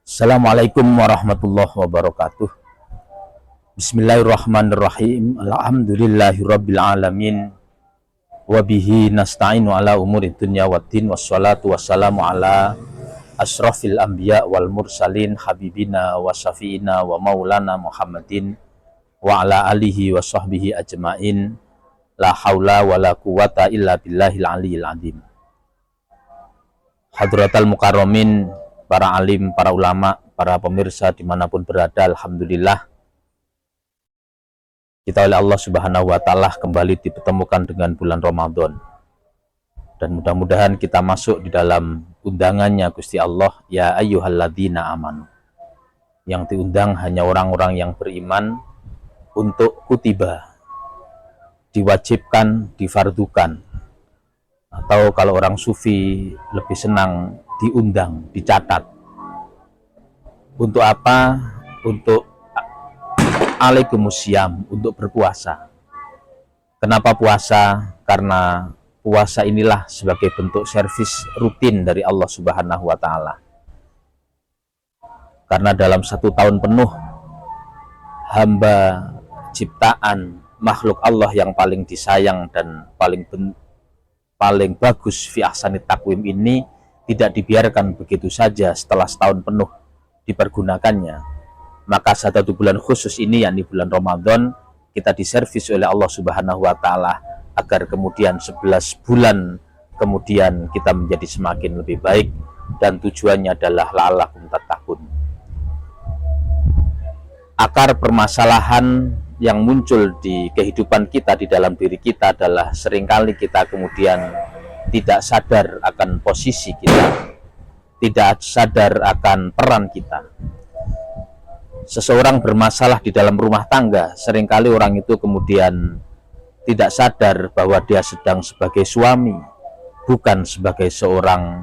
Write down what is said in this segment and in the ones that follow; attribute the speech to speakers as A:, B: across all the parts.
A: Assalamualaikum warahmatullahi wabarakatuh. Bismillahirrahmanirrahim. Alhamdulillahirabbil alamin. Wa bihi nasta'inu ala umuri dunya waddin, wassalatu wassalamu ala asrafil anbiya wal mursalin habibina wa syafiina wa maulana Muhammadin wa ala alihi wa sahbihi ajmain. La haula wa la quwata illa billahil aliyil azim. Hadratal mukarramin, para alim, para ulama, para pemirsa dimanapun berada, alhamdulillah kita oleh Allah Subhanahu wa Ta'ala kembali dipertemukan dengan bulan Ramadan, dan mudah-mudahan kita masuk di dalam undangannya Gusti Allah, ya ayyuhalladzina amanu. Yang diundang hanya orang-orang yang beriman, untuk kutiba, diwajibkan, difardukan, atau kalau orang sufi lebih senang diundang, dicatat. Untuk apa? Untuk alaikumusiyam, untuk berpuasa. Kenapa puasa? Karena puasa inilah sebagai bentuk servis rutin dari Allah Subhanahu wa Ta'ala. Karena dalam 1 tahun penuh, hamba ciptaan makhluk Allah yang paling disayang dan paling bagus fi ahsanit takwim ini tidak dibiarkan begitu saja setelah setahun penuh dipergunakannya. Maka satu bulan khusus ini, yakni bulan Ramadan, kita diservis oleh Allah Subhanahu wa Ta'ala agar kemudian 11 bulan kemudian kita menjadi semakin lebih baik, dan tujuannya adalah la'allakum tattaqun. Akar permasalahan yang muncul di kehidupan kita, di dalam diri kita, adalah seringkali kita kemudian tidak sadar akan posisi kita, tidak sadar akan peran kita. Seseorang bermasalah di dalam rumah tangga, seringkali orang itu kemudian tidak sadar bahwa dia sedang sebagai suami, bukan sebagai seorang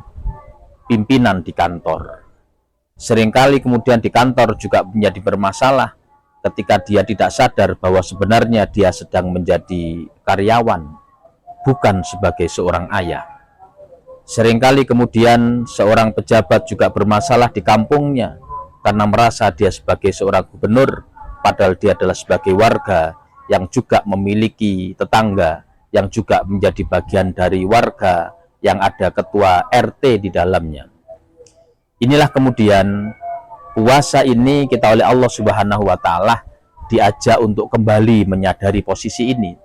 A: pimpinan di kantor. Seringkali kemudian di kantor juga menjadi bermasalah ketika dia tidak sadar bahwa sebenarnya dia sedang menjadi karyawan, bukan sebagai seorang ayah. Seringkali kemudian seorang pejabat juga bermasalah di kampungnya karena merasa dia sebagai seorang gubernur, padahal dia adalah sebagai warga yang juga memiliki tetangga, yang juga menjadi bagian dari warga yang ada ketua RT di dalamnya. Inilah kemudian puasa ini kita oleh Allah Subhanahu wa Ta'ala diajak untuk kembali menyadari posisi ini.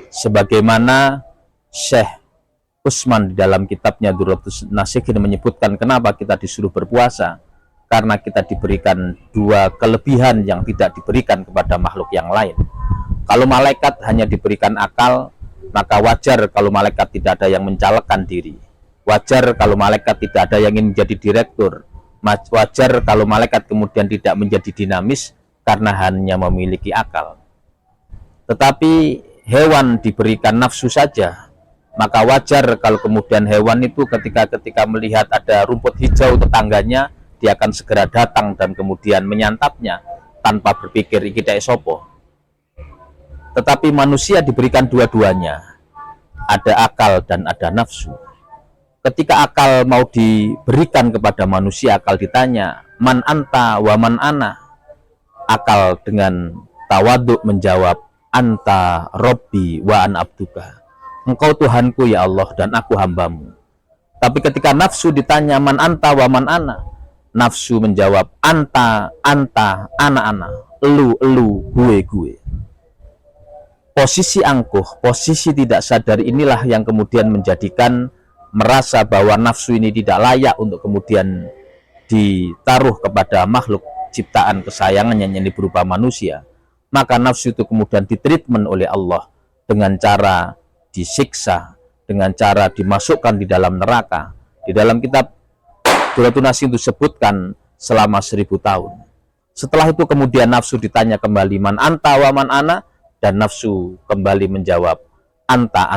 A: Sebagaimana Syekh Utsman di dalam kitabnya Durratus Nasihin menyebutkan kenapa kita disuruh berpuasa. Karena kita diberikan 2 kelebihan yang tidak diberikan kepada makhluk yang lain. Kalau malaikat hanya diberikan akal, maka wajar kalau malaikat tidak ada yang mencalekkan diri. Wajar kalau malaikat tidak ada yang ingin menjadi direktur. Wajar kalau malaikat kemudian tidak menjadi dinamis karena hanya memiliki akal. Tetapi hewan diberikan nafsu saja, maka wajar kalau kemudian hewan itu ketika melihat ada rumput hijau tetangganya, dia akan segera datang dan kemudian menyantapnya tanpa berpikir iki dek sopo. Tetapi manusia diberikan dua-duanya, ada akal dan ada nafsu. Ketika akal mau diberikan kepada manusia, akal ditanya, man anta wa man ana. Akal dengan tawaduk menjawab, anta robbi wa an abduka. Engkau Tuhanku ya Allah dan aku hambamu. Tapi ketika nafsu ditanya, man anta wa man ana, nafsu menjawab, anta, ana, elu, gue. Posisi angkuh, posisi tidak sadar inilah yang kemudian menjadikan merasa bahwa nafsu ini tidak layak untuk kemudian ditaruh kepada makhluk ciptaan kesayangannya yang berupa manusia. Maka nafsu itu kemudian ditreatment oleh Allah dengan cara disiksa, dengan cara dimasukkan di dalam neraka. Di dalam kitab Durratun Nasihin itu sebutkan selama 1000 tahun. Setelah itu kemudian nafsu ditanya kembali, man anta wa man ana, dan nafsu kembali menjawab, anta,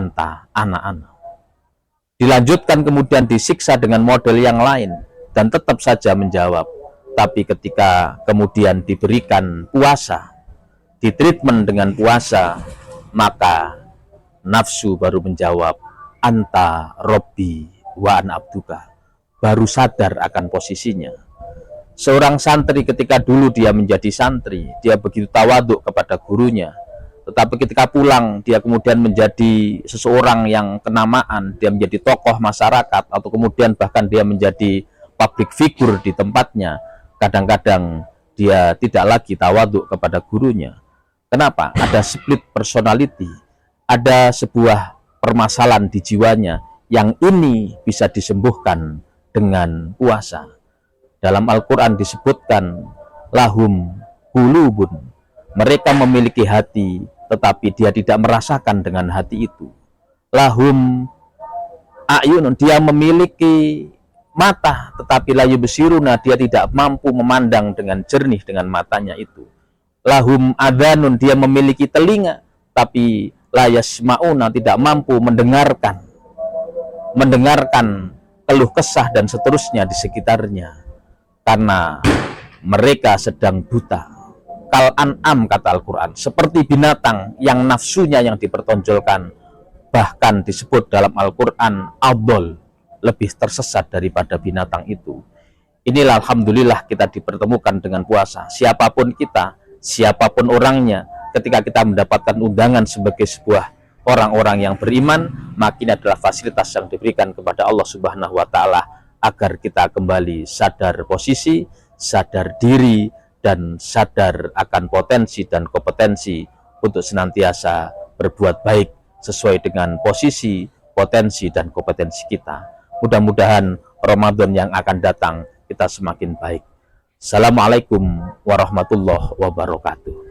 A: ana. Dilanjutkan kemudian disiksa dengan model yang lain dan tetap saja menjawab. Tapi ketika kemudian diberikan puasa, ditreatment dengan puasa, maka nafsu baru menjawab, anta robbi wa an abduka. Baru sadar akan posisinya. Seorang santri ketika dulu dia menjadi santri, dia begitu tawaduk kepada gurunya. Tetapi ketika pulang, dia kemudian menjadi seseorang yang kenamaan, dia menjadi tokoh masyarakat, atau kemudian bahkan dia menjadi public figure di tempatnya. Kadang-kadang dia tidak lagi tawaduk kepada gurunya. Kenapa? Ada split personality, ada sebuah permasalahan di jiwanya yang ini bisa disembuhkan dengan puasa. Dalam Al-Quran disebutkan lahum qulubun, mereka memiliki hati tetapi dia tidak merasakan dengan hati itu. Lahum a'yunun, dia memiliki mata tetapi la yubsiruna, dia tidak mampu memandang dengan jernih dengan matanya itu. Lahum adhanun, dia memiliki telinga tapi la yasma'una, tidak mampu mendengarkan keluh kesah dan seterusnya di sekitarnya, karena mereka sedang buta. Kal an'am, kata Al-Quran, seperti binatang yang nafsunya yang dipertonjolkan. Bahkan disebut dalam Al-Quran adol, lebih tersesat daripada binatang itu. Inilah alhamdulillah kita dipertemukan dengan puasa. Siapapun kita, siapapun orangnya, ketika kita mendapatkan undangan sebagai sebuah orang-orang yang beriman, maka ini adalah fasilitas yang diberikan kepada Allah Subhanahu wa Ta'ala agar kita kembali sadar posisi, sadar diri, dan sadar akan potensi dan kompetensi untuk senantiasa berbuat baik sesuai dengan posisi, potensi, dan kompetensi kita. Mudah-mudahan Ramadan yang akan datang kita semakin baik. Assalamualaikum warahmatullahi wabarakatuh.